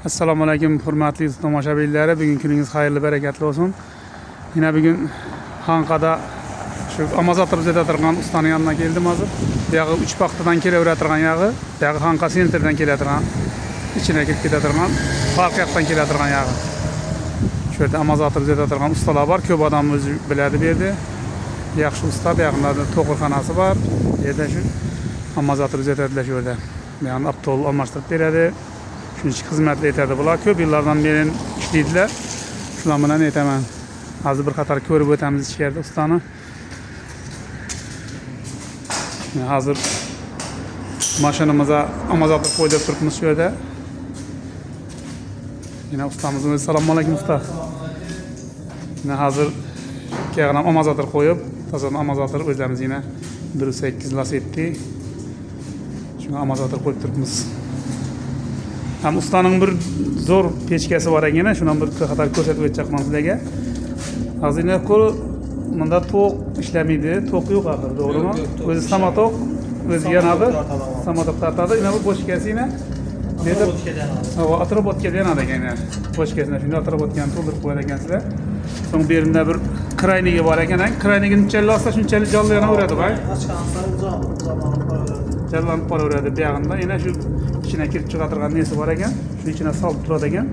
Assalomu alaykum hurmatli tomoshabinlar. Bugun kuningiz xayrli, barakatli olsun. Yine bugün Xanqada şu Amazator bizde turgan ustanın yanına geldim hazır. Yağı 3 paxtadan kelaveradigan yağı, yağı Xanqa sentrdan keladigan, içine kirib ketadigan, farq yoqdan keladigan yağı. Şu yerda Amazator bizde turgan ustalar var. Ko'p odam o'zi biladi bu yerda. Yaxshi usta, bu yoqda to'qirxonasi bor. Yerda shu Amazator bizde şu yerda. Yani aptol almashtirib beradi. Şunun hizmetli etadi bular. Köp yıllardan beri işleydiler. Şular bilan aytaman. Hozir bir qator ko'rib o'tamiz ichkarida ustani. Hozir mashinamizga Amazator qo'yib turibmiz shu yerda. Yine ustamızın o'zi. Assalomu alaykum usta. Yine hozir keyin Amazator qo'yib, tozadan Amazator o'zlarimiz yine 1.8 Lacetti. Shunga Amazator qo'yib turibmiz. Hem ustanın bir zor peçkesi var yine. Şundan bir kadar ko'rsatib o'tmoqman sizlarga. Hozir yine qo'l bunda to'q ishlamidi, to'q yo'q axir, to'g'rimi? O'zi samotoq, o'zi yanadi. Samotoq tartadi. Yine bu boshkasi yine neda? Ha, atrobotga yanadi ekan. Boshkasini shunday atrobotgani to'ldirib qo'yar ekansizlar. So'ng bu yerimda bir kraynigi bor ekan. Kraynigini unchalik olsa shunchalik jonlanaveradi, voy. Jallanib qolaveradi bu yog'ida. Yana shu içine kirib chiqadirgan nesi var ekan, shu içine solib turadi ekan.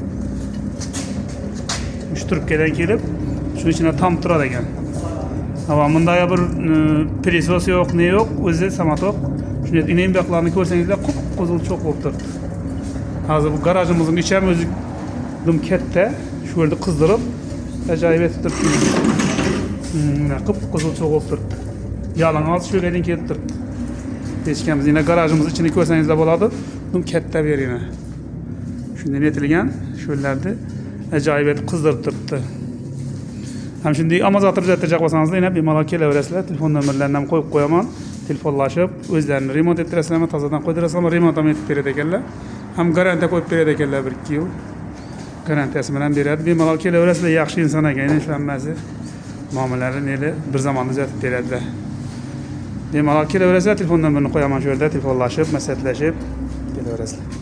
Shu turibkadan kelib, shu içine tam turadi ekan. Ama bunda bir presos yo'q, ne yo'q, o'zi samotoq. Shunday inim yoqlarni ko'rsangizlar, qop-qizil cho'q bo'lib turibdi. Hozir bu garajimizning ichi ham o'zi dim katta, shu yerda qizdirib, ajoyib etib turibdi. Qop-qizil cho'q bo'lib turibdi. Yalang'och shu yerdan kelib turibdi. Peçkamiz yine garajımız içini ko'rsangizlar bo'ladi. Buni katta ber yine. Shunday netilgan, sho'llarni ajoyib etib qizdirib turibdi. Ham shunday Amazator uzattirajak bo'lsangizlar, yine bemalol kelaverasizlar. Telefon nomerlarini ham qo'yib qo'yaman. Telefonlashib, o'zlarini remont ettirasizlarmi, tozadan qo'ydirasizlarmi, remont ham etib beradi ekanlar. Ham garantiya qo'yib beradi ekanlar 1-2 yil. Garantiyasi bilan beradi. Bemalol kelaverasizlar, yaxshi inson ekan, ishlammasi. Muomalari neli bir zamonda uzatib beradilar. Bemalol kelaverasizlar, telefon nomerini qo'yaman shu yerda, telefonlashib, maslahatlashib kelaverasizlar.